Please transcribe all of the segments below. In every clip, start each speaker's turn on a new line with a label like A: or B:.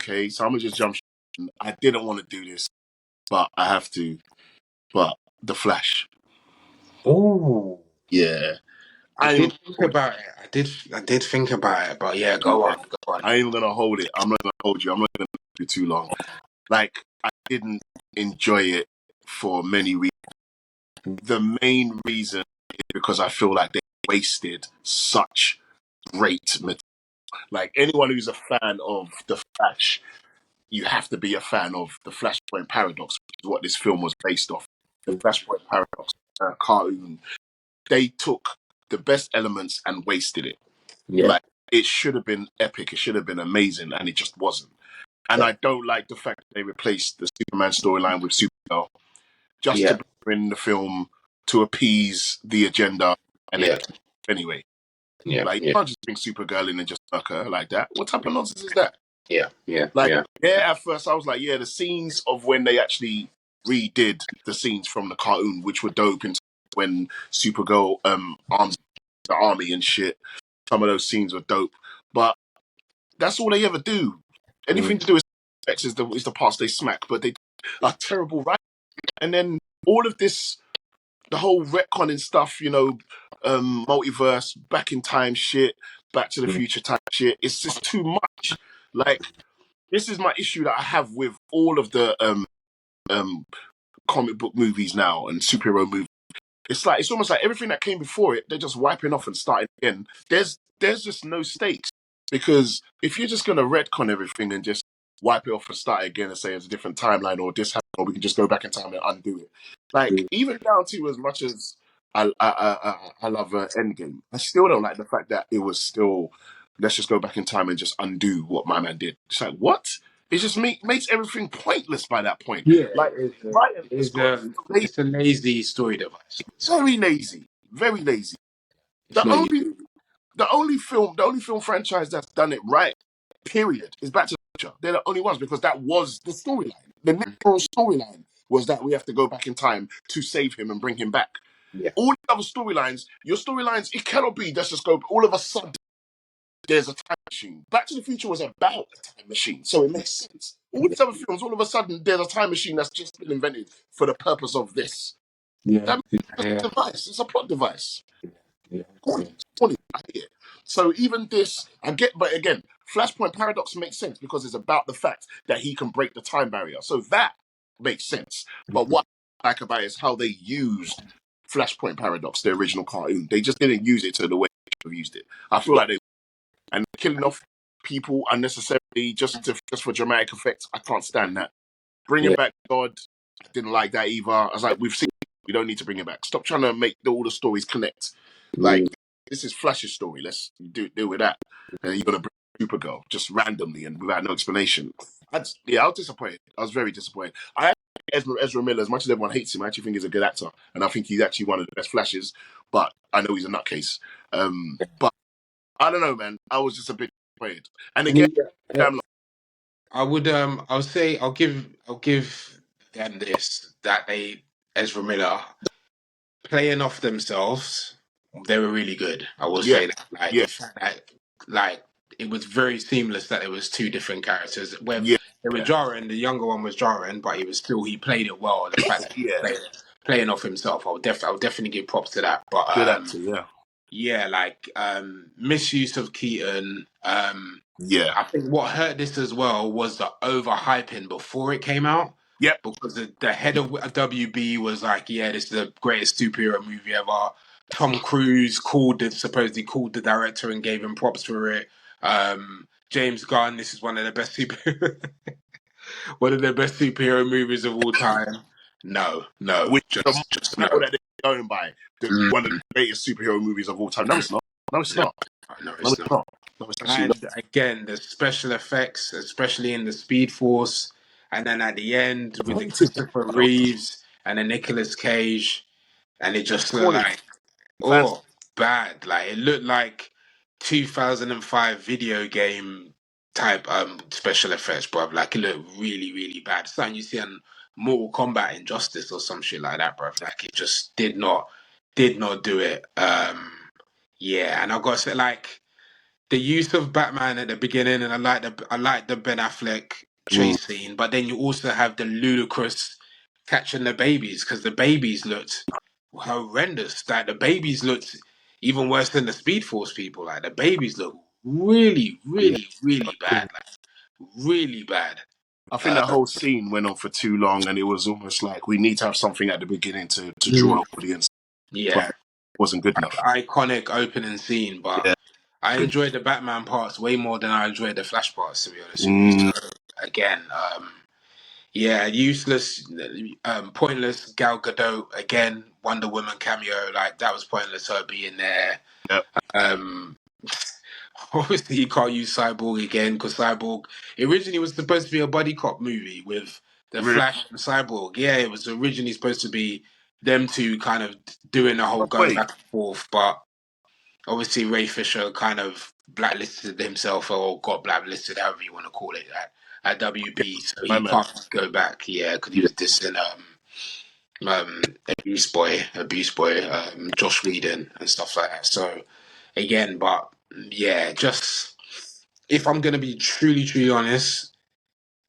A: okay, so I'm gonna just jump. I didn't want to do this, but I have to. But the Flash,
B: Oh,
A: yeah,
B: I
A: I ain't
B: did think about it. I did think about it, but yeah, go
A: yeah,
B: on, go on.
A: I ain't gonna hold it. I'm not gonna hold you. I'm not gonna hold you too long. Like I didn't enjoy it for many reasons. The main reason is because I feel like they wasted such great material. Like anyone who's a fan of the Flash, you have to be a fan of the Flashpoint Paradox, which is what this film was based off. The Flashpoint Paradox cartoon. They took the best elements and wasted it.
B: Yeah,
A: Like it should have been epic. It should have been amazing, and it just wasn't. And I don't like the fact that they replaced the Superman storyline with Supergirl just to
B: yeah,
A: bring her in the film to appease the agenda, and then
B: yeah,
A: anyway,
B: yeah,
A: like you
B: yeah,
A: can't just bring Supergirl in and just fuck her like that. What type of nonsense is that?
B: yeah, yeah,
A: Like,
B: yeah.
A: yeah, at first I was like, yeah, the scenes of when they actually redid the scenes from the cartoon, which were dope, and when Supergirl arms the army and shit. Some of those scenes were dope, but that's all they ever do.
B: Mm,
A: Anything to do with sex is the parts they smack, but they are terrible, right? And then all of this, the whole retconning stuff, multiverse, back in time shit, Back to the
B: mm,
A: Future type shit. It's just too much. Like this is my issue that I have with all of the um comic book movies now and superhero movies. It's almost like everything that came before it, they're just wiping off and starting again. There's just no stakes because if you're just gonna retcon everything and just wipe it off and start again and say it's a different timeline or this happened or we can just go back in time and undo it. Like
B: mm.
A: even down to as much as I love Endgame, I still don't like the fact that it was still let's just go back in time and just undo what my man did. It's like what? It just makes everything pointless by that point.
B: Yeah,
A: Like Brian has got
B: it's a lazy story device.
A: very lazy, very lazy.
B: It's
A: The
B: not you.
A: only the only film franchise that's done it right, period, is Back to the Future. They're the only ones because that was the storyline. The literal storyline was that we have to go back in time to save him and bring him back.
B: Yeah,
A: All the other storylines, your storylines, it cannot be let's just go all of a sudden there's a time machine. Back to the Future was about a time machine, so it makes sense. All
B: yeah,
A: these other films, all of a sudden there's a time machine that's just been invented for the purpose of this.
B: yeah,
A: That It's
B: yeah,
A: a device, it's a plot device.
B: yeah,
A: Corny.
B: yeah.
A: It's corny. I hear it. So even this, I get, but again, Flashpoint Paradox makes sense because it's about the fact that he can break the time barrier. So that makes sense. But what I like about it is how they used Flashpoint Paradox, the original cartoon. They just didn't use it to the way they should have used it. I feel like they and killing off people unnecessarily just for dramatic effect. I can't stand that. Bringing
B: Yeah.
A: back God, I didn't like that either. I was like, we've seen, we don't need to bring it back. Stop trying to make all the stories connect. Like,
B: Mm,
A: this is Flash's story. Let's deal with that. And you're gonna bring Supergirl just randomly and without no explanation. I was disappointed. I was very disappointed. I actually Ezra Miller, as much as everyone hates him, I actually think he's a good actor, and I think he's actually one of the best Flashes. But I know he's a nutcase. But I don't know, man. I was just a bit disappointed. And again,
B: yeah.
A: damn,
B: I'll say I'll give them this that they Ezra Miller playing off themselves, they were really good. I will
A: yeah,
B: say that. Like
A: yeah,
B: the fact that like it was very seamless that it was two different characters. Where
A: yeah,
B: they were
A: yeah,
B: jarring, the younger one was jarring, but he played it well. The fact that he was
A: yeah.
B: playing off himself, I'll definitely give props to that. But
A: Good actor, yeah.
B: yeah, like misuse of Keaton.
A: Yeah.
B: I think what hurt this as well was the overhyping before it came out.
A: Yep.
B: Because the head of WB was like, yeah, this is the greatest superhero movie ever. Tom Cruise supposedly called the director and gave him props for it. James Gunn, this is one of the best one of the best superhero movies of all time. No, no,
A: With the
B: just
A: title
B: no.
A: that they're going by, one of the
B: Mm,
A: greatest superhero movies of all time. No, it's not. No, it's
B: no,
A: not.
B: no,
A: No,
B: it's
A: it's
B: not.
A: not. No, it's actually not.
B: And again, the special effects, especially in the Speed Force, and then at the end
A: I
B: with the
A: hated that.
B: Christopher Reeves and the Nicolas Cage, and it just looked
A: Corny.
B: like,
A: Fans.
B: oh, bad. Like it looked like 2005 video game type special effects, bruv. Like it looked really, really bad. Something you see on Mortal Kombat Injustice or some shit like that, bruv. Like it just did not do it. Yeah, and I gotta say, like the use of Batman at the beginning, and I like the Ben Affleck
A: Mm,
B: chase scene, but then you also have the ludicrous catching the babies because the babies looked horrendous. Like the babies looked even worse than the Speed Force people. Like the babies look really,
A: yeah.
B: really, really bad. Like really bad.
A: I think
B: Uh,
A: that whole scene went on for too long, and it was almost like we need to have something at the beginning to draw
B: mm,
A: an audience, but
B: yeah,
A: it wasn't good enough.
B: iconic opening scene, but
A: Yeah,
B: I
A: good.
B: enjoyed the Batman parts way more than I enjoyed the Flash parts. To be honest with you,
A: Mm,
B: so again, yeah, useless, pointless. Gal Gadot again, Wonder Woman cameo, like that was pointless. Her being there.
A: yeah,
B: Um, obviously, you can't use Cyborg again because Cyborg originally was supposed to be a buddy cop movie with the
A: really.
B: Flash and Cyborg. Yeah, it was originally supposed to be them two kind of doing the whole going
A: Wait,
B: back and forth, but obviously Ray Fisher kind of blacklisted himself or got blacklisted, however you want to call it, at
A: yeah,
B: WB, so
A: my
B: he
A: man.
B: can't go back. Yeah, because he
A: Yeah,
B: was dissing Abuse Boy, Josh Whedon and stuff like that. So again, but yeah, just if I'm gonna be truly, truly honest,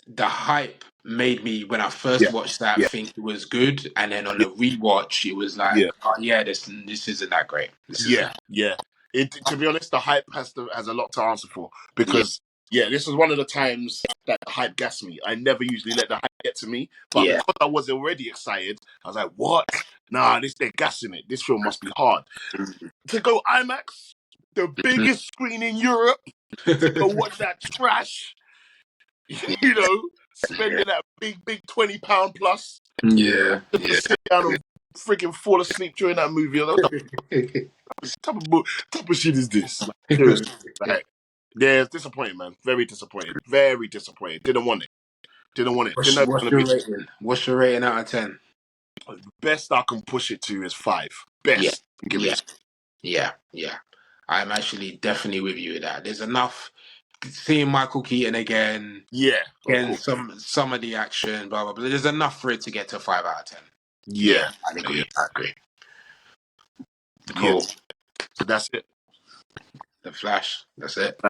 B: the hype made me when I first
A: yeah,
B: watched that
A: yeah,
B: think it was good, and then on
A: yeah,
B: the rewatch, it was like,
A: yeah,
B: oh yeah, this isn't that great. This
A: yeah,
B: isn't.
A: yeah. To be honest, the hype has a lot to answer for
B: Yeah,
A: because yeah, this was one of the times that the hype gassed me. I never usually let the hype get to me, but
B: yeah.
A: because I was already excited, I was like, "What? Nah, they're gassing it. This film must be hard." To go IMAX, the biggest screen in Europe, to go watch that trash, you know, spending that big £20 plus
B: Yeah,
A: just to
B: yeah.
A: sit down and freaking fall asleep during that movie. And I was like, what type of shit is this? Like, seriously. Like, yeah, it's disappointing, man. Very disappointed. Very disappointed. Didn't want it. Didn't want it. Didn't know it was
B: What's
A: going to
B: your
A: be
B: rating? What's your rating out of 10?
A: best I can push it to is 5.
B: Yeah,
A: Best. Give it
B: yeah,
A: a
B: yeah. I'm actually definitely with you with that. There's enough seeing Michael Keaton again,
A: yeah, of
B: again
A: course.
B: some of the action, blah blah blah. There's enough for it to get to 5 out of 10. Yeah,
A: Yeah.
B: I
A: Yeah.
B: agree. I agree.
A: Yeah.
B: Cool.
A: So that's it.
B: The Flash. That's it.